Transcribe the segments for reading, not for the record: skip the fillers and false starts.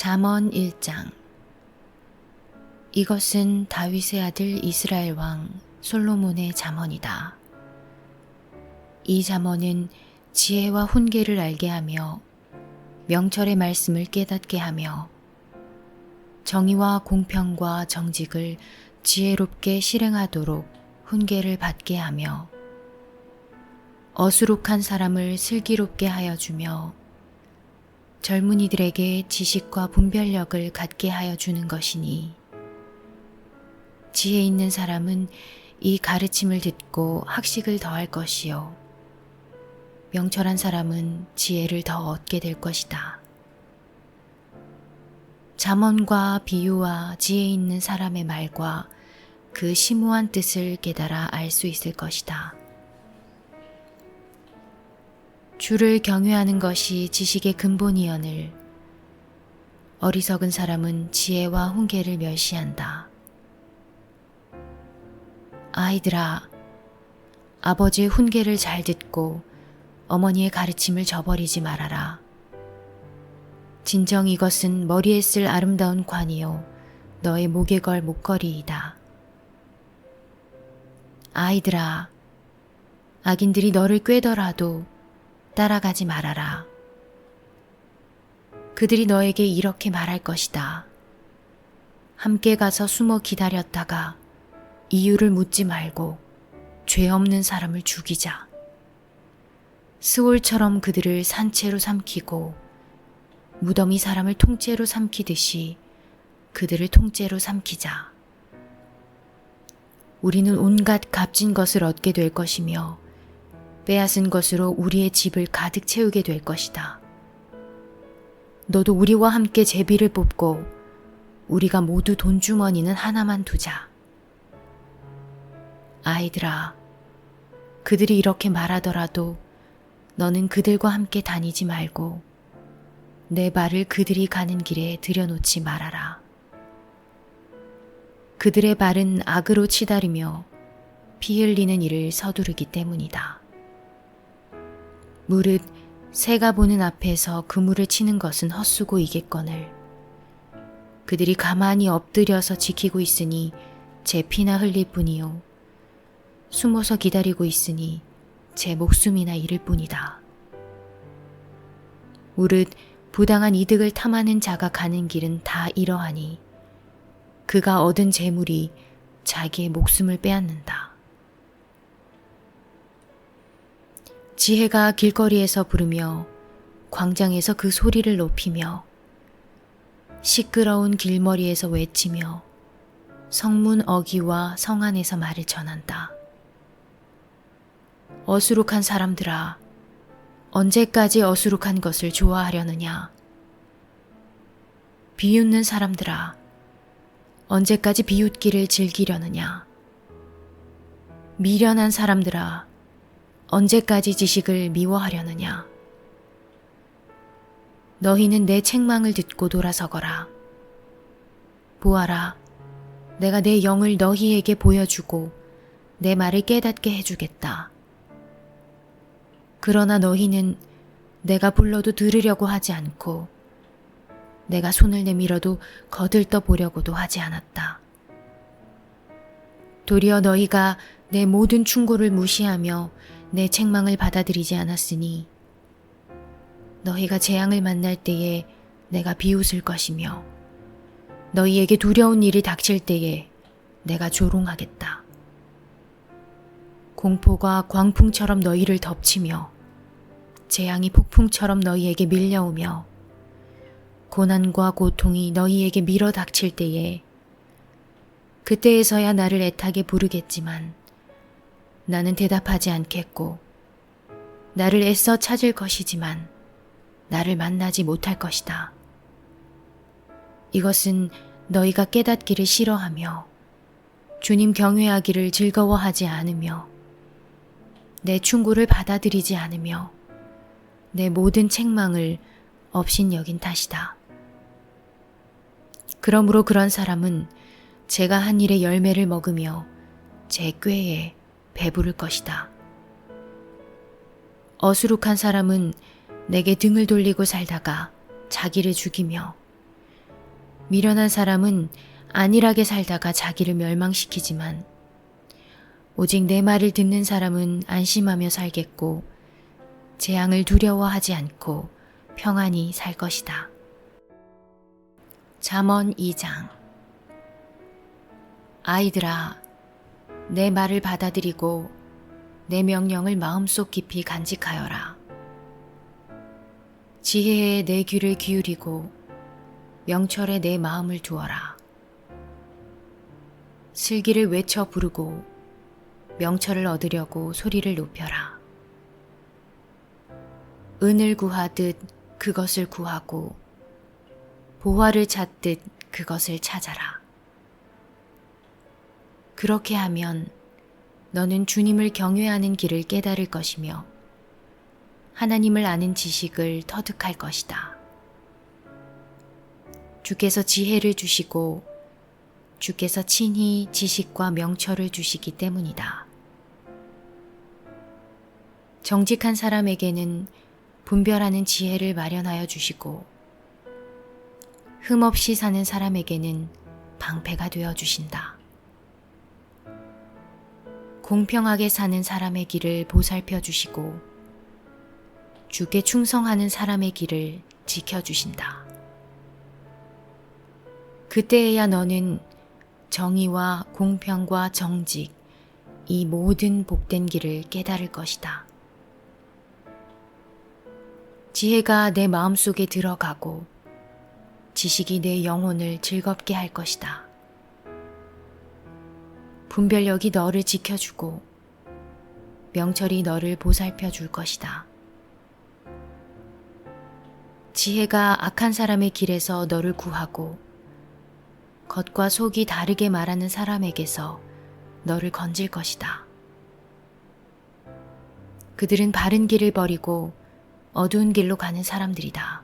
잠언 1장. 이것은 다윗의 아들 이스라엘 왕 솔로몬의 잠언이다. 이 잠언은 지혜와 훈계를 알게 하며 명철의 말씀을 깨닫게 하며 정의와 공평과 정직을 지혜롭게 실행하도록 훈계를 받게 하며 어수룩한 사람을 슬기롭게 하여 주며 젊은이들에게 지식과 분별력을 갖게 하여 주는 것이니 지혜 있는 사람은 이 가르침을 듣고 학식을 더할 것이요 명철한 사람은 지혜를 더 얻게 될 것이다. 잠언과 비유와 지혜 있는 사람의 말과 그 심오한 뜻을 깨달아 알 수 있을 것이다. 주를 경외하는 것이 지식의 근본이여늘 어리석은 사람은 지혜와 훈계를 멸시한다. 아이들아, 아버지의 훈계를 잘 듣고 어머니의 가르침을 저버리지 말아라. 진정 이것은 머리에 쓸 아름다운 관이요 너의 목에 걸 목걸이이다. 아이들아, 악인들이 너를 꾀더라도 따라가지 말아라. 그들이 너에게 이렇게 말할 것이다. 함께 가서 숨어 기다렸다가 이유를 묻지 말고 죄 없는 사람을 죽이자. 스올처럼 그들을 산채로 삼키고 무덤이 사람을 통째로 삼키듯이 그들을 통째로 삼키자. 우리는 온갖 값진 것을 얻게 될 것이며 빼앗은 것으로 우리의 집을 가득 채우게 될 것이다. 너도 우리와 함께 제비를 뽑고 우리가 모두 돈주머니는 하나만 두자. 아이들아, 그들이 이렇게 말하더라도 너는 그들과 함께 다니지 말고 내 발을 그들이 가는 길에 들여놓지 말아라. 그들의 발은 악으로 치다리며 피 흘리는 일을 서두르기 때문이다. 무릇 새가 보는 앞에서 그물을 치는 것은 헛수고이겠거늘 그들이 가만히 엎드려서 지키고 있으니 제 피나 흘릴 뿐이요 숨어서 기다리고 있으니 제 목숨이나 잃을 뿐이다. 무릇 부당한 이득을 탐하는 자가 가는 길은 다 이러하니 그가 얻은 재물이 자기의 목숨을 빼앗는다. 지혜가 길거리에서 부르며 광장에서 그 소리를 높이며 시끄러운 길머리에서 외치며 성문 어귀와 성 안에서 말을 전한다. 어수룩한 사람들아, 언제까지 어수룩한 것을 좋아하려느냐? 비웃는 사람들아, 언제까지 비웃기를 즐기려느냐? 미련한 사람들아, 언제까지 지식을 미워하려느냐? 너희는 내 책망을 듣고 돌아서거라. 보아라, 내가 내 영을 너희에게 보여주고 내 말을 깨닫게 해주겠다. 그러나 너희는 내가 불러도 들으려고 하지 않고 내가 손을 내밀어도 거들떠 보려고도 하지 않았다. 도리어 너희가 내 모든 충고를 무시하며 내 책망을 받아들이지 않았으니 너희가 재앙을 만날 때에 내가 비웃을 것이며 너희에게 두려운 일이 닥칠 때에 내가 조롱하겠다. 공포가 광풍처럼 너희를 덮치며 재앙이 폭풍처럼 너희에게 밀려오며 고난과 고통이 너희에게 밀어 닥칠 때에 그때에서야 나를 애타게 부르겠지만 나는 대답하지 않겠고 나를 애써 찾을 것이지만 나를 만나지 못할 것이다. 이것은 너희가 깨닫기를 싫어하며 주님 경외하기를 즐거워하지 않으며 내 충고를 받아들이지 않으며 내 모든 책망을 업신여긴 탓이다. 그러므로 그런 사람은 제가 한 일의 열매를 먹으며 제 꾀에 배부를 것이다. 어수룩한 사람은 내게 등을 돌리고 살다가 자기를 죽이며 미련한 사람은 안일하게 살다가 자기를 멸망시키지만 오직 내 말을 듣는 사람은 안심하며 살겠고 재앙을 두려워하지 않고 평안히 살 것이다. 잠언 2장. 아이들아, 내 말을 받아들이고 내 명령을 마음속 깊이 간직하여라. 지혜에 내 귀를 기울이고 명철에 내 마음을 두어라. 슬기를 외쳐 부르고 명철을 얻으려고 소리를 높여라. 은을 구하듯 그것을 구하고 보화를 찾듯 그것을 찾아라. 그렇게 하면 너는 주님을 경외하는 길을 깨달을 것이며 하나님을 아는 지식을 터득할 것이다. 주께서 지혜를 주시고 주께서 친히 지식과 명철을 주시기 때문이다. 정직한 사람에게는 분별하는 지혜를 마련하여 주시고 흠없이 사는 사람에게는 방패가 되어 주신다. 공평하게 사는 사람의 길을 보살펴 주시고 주께 충성하는 사람의 길을 지켜주신다. 그때에야 너는 정의와 공평과 정직, 이 모든 복된 길을 깨달을 것이다. 지혜가 내 마음속에 들어가고 지식이 내 영혼을 즐겁게 할 것이다. 분별력이 너를 지켜주고 명철이 너를 보살펴 줄 것이다. 지혜가 악한 사람의 길에서 너를 구하고 겉과 속이 다르게 말하는 사람에게서 너를 건질 것이다. 그들은 바른 길을 버리고 어두운 길로 가는 사람들이다.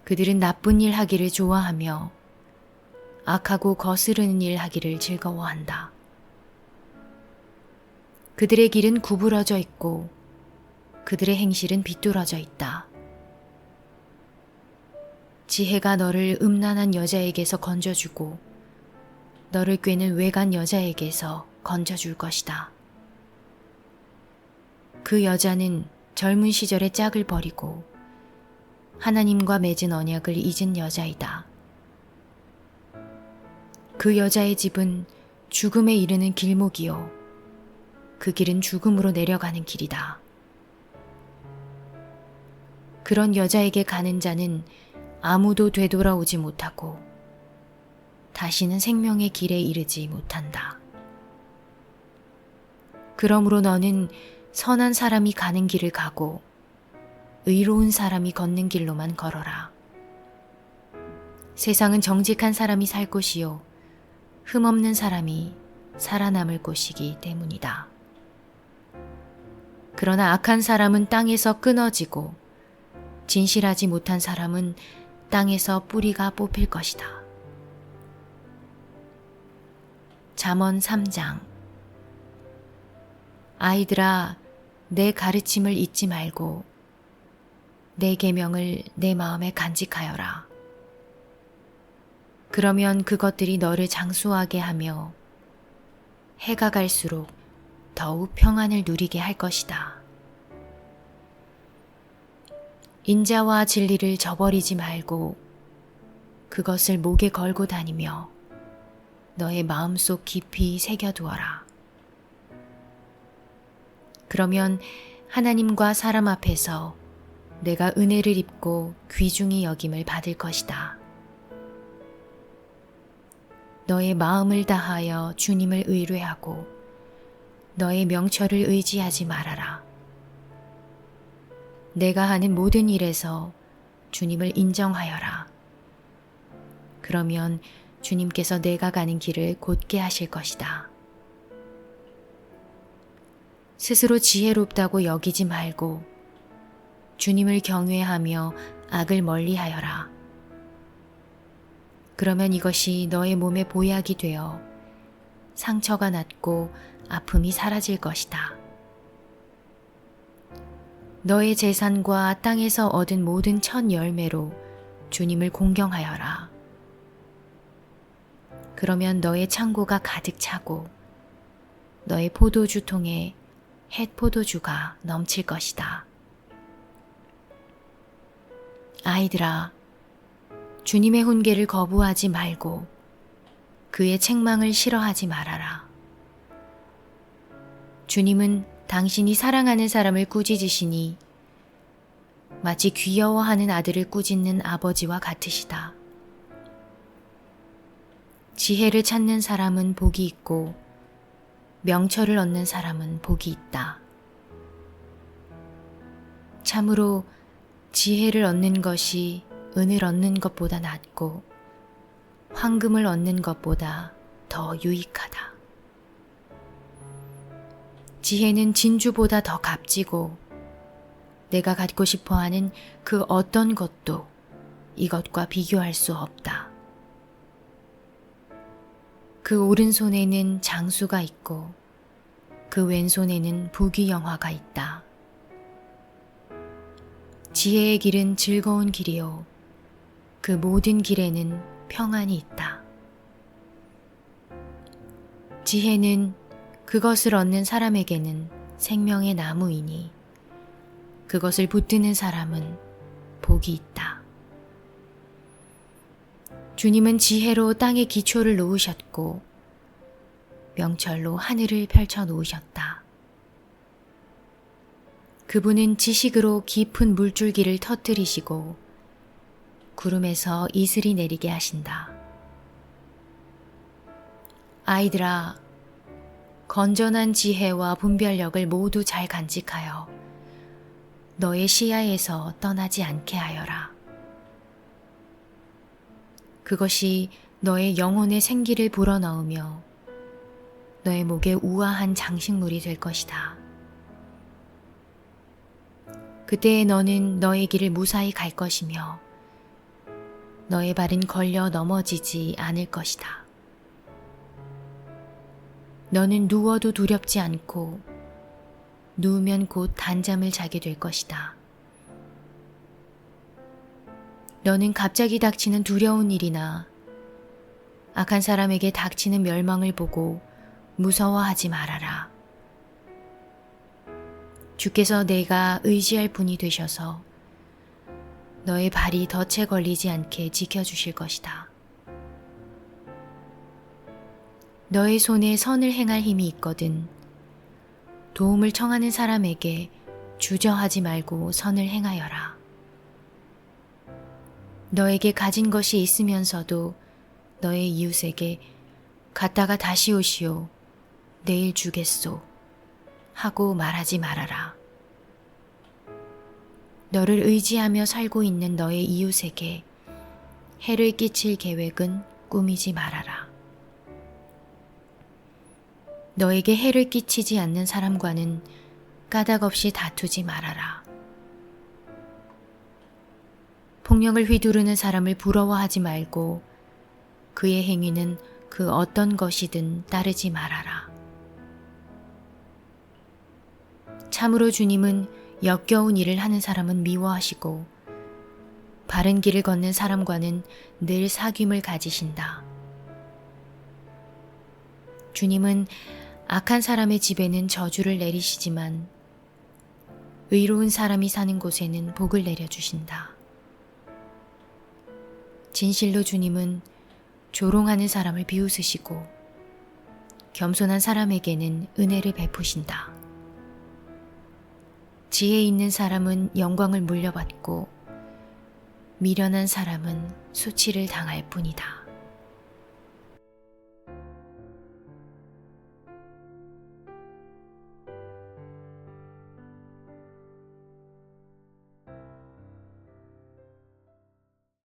그들은 나쁜 일 하기를 좋아하며 악하고 거스르는 일 하기를 즐거워한다. 그들의 길은 구부러져 있고 그들의 행실은 비뚤어져 있다. 지혜가 너를 음란한 여자에게서 건져주고 너를 꾀는 외간 여자에게서 건져줄 것이다. 그 여자는 젊은 시절의 짝을 버리고 하나님과 맺은 언약을 잊은 여자이다. 그 여자의 집은 죽음에 이르는 길목이요 그 길은 죽음으로 내려가는 길이다. 그런 여자에게 가는 자는 아무도 되돌아오지 못하고 다시는 생명의 길에 이르지 못한다. 그러므로 너는 선한 사람이 가는 길을 가고 의로운 사람이 걷는 길로만 걸어라. 세상은 정직한 사람이 살 곳이요 흠없는 사람이 살아남을 곳이기 때문이다. 그러나 악한 사람은 땅에서 끊어지고 진실하지 못한 사람은 땅에서 뿌리가 뽑힐 것이다. 잠언 3장. 아이들아, 내 가르침을 잊지 말고 내 계명을 내 마음에 간직하여라. 그러면 그것들이 너를 장수하게 하며 해가 갈수록 더욱 평안을 누리게 할 것이다. 인자와 진리를 저버리지 말고 그것을 목에 걸고 다니며 너의 마음속 깊이 새겨두어라. 그러면 하나님과 사람 앞에서 내가 은혜를 입고 귀중히 여김을 받을 것이다. 너의 마음을 다하여 주님을 의뢰하고 너의 명철을 의지하지 말아라. 내가 하는 모든 일에서 주님을 인정하여라. 그러면 주님께서 내가 가는 길을 곧게 하실 것이다. 스스로 지혜롭다고 여기지 말고 주님을 경외하며 악을 멀리하여라. 그러면 이것이 너의 몸에 보약이 되어 상처가 낫고 아픔이 사라질 것이다. 너의 재산과 땅에서 얻은 모든 첫 열매로 주님을 공경하여라. 그러면 너의 창고가 가득 차고 너의 포도주 통에 햇 포도주가 넘칠 것이다. 아이들아, 주님의 훈계를 거부하지 말고 그의 책망을 싫어하지 말아라. 주님은 당신이 사랑하는 사람을 꾸짖으시니 마치 귀여워하는 아들을 꾸짖는 아버지와 같으시다. 지혜를 찾는 사람은 복이 있고 명철을 얻는 사람은 복이 있다. 참으로 지혜를 얻는 것이 은을 얻는 것보다 낫고 황금을 얻는 것보다 더 유익하다. 지혜는 진주보다 더 값지고 내가 갖고 싶어하는 그 어떤 것도 이것과 비교할 수 없다. 그 오른손에는 장수가 있고 그 왼손에는 부귀영화가 있다. 지혜의 길은 즐거운 길이요 그 모든 길에는 평안이 있다. 지혜는 그것을 얻는 사람에게는 생명의 나무이니 그것을 붙드는 사람은 복이 있다. 주님은 지혜로 땅의 기초를 놓으셨고 명철로 하늘을 펼쳐 놓으셨다. 그분은 지식으로 깊은 물줄기를 터뜨리시고 구름에서 이슬이 내리게 하신다. 아이들아, 건전한 지혜와 분별력을 모두 잘 간직하여 너의 시야에서 떠나지 않게 하여라. 그것이 너의 영혼의 생기를 불어넣으며 너의 목에 우아한 장식물이 될 것이다. 그때 너는 너의 길을 무사히 갈 것이며 너의 발은 걸려 넘어지지 않을 것이다. 너는 누워도 두렵지 않고 누우면 곧 단잠을 자게 될 것이다. 너는 갑자기 닥치는 두려운 일이나 악한 사람에게 닥치는 멸망을 보고 무서워하지 말아라. 주께서 내가 의지할 분이 되셔서 너의 발이 덫에 걸리지 않게 지켜주실 것이다. 너의 손에 선을 행할 힘이 있거든 도움을 청하는 사람에게 주저하지 말고 선을 행하여라. 너에게 가진 것이 있으면서도 너의 이웃에게 갔다가 다시 오시오, 내일 주겠소 하고 말하지 말아라. 너를 의지하며 살고 있는 너의 이웃에게 해를 끼칠 계획은 꾸미지 말아라. 너에게 해를 끼치지 않는 사람과는 까닭없이 다투지 말아라. 폭력을 휘두르는 사람을 부러워하지 말고 그의 행위는 그 어떤 것이든 따르지 말아라. 참으로 주님은 역겨운 일을 하는 사람은 미워하시고 바른 길을 걷는 사람과는 늘 사귐을 가지신다. 주님은 악한 사람의 집에는 저주를 내리시지만 의로운 사람이 사는 곳에는 복을 내려주신다. 진실로 주님은 조롱하는 사람을 비웃으시고 겸손한 사람에게는 은혜를 베푸신다. 지혜 있는 사람은 영광을 물려받고 미련한 사람은 수치를 당할 뿐이다.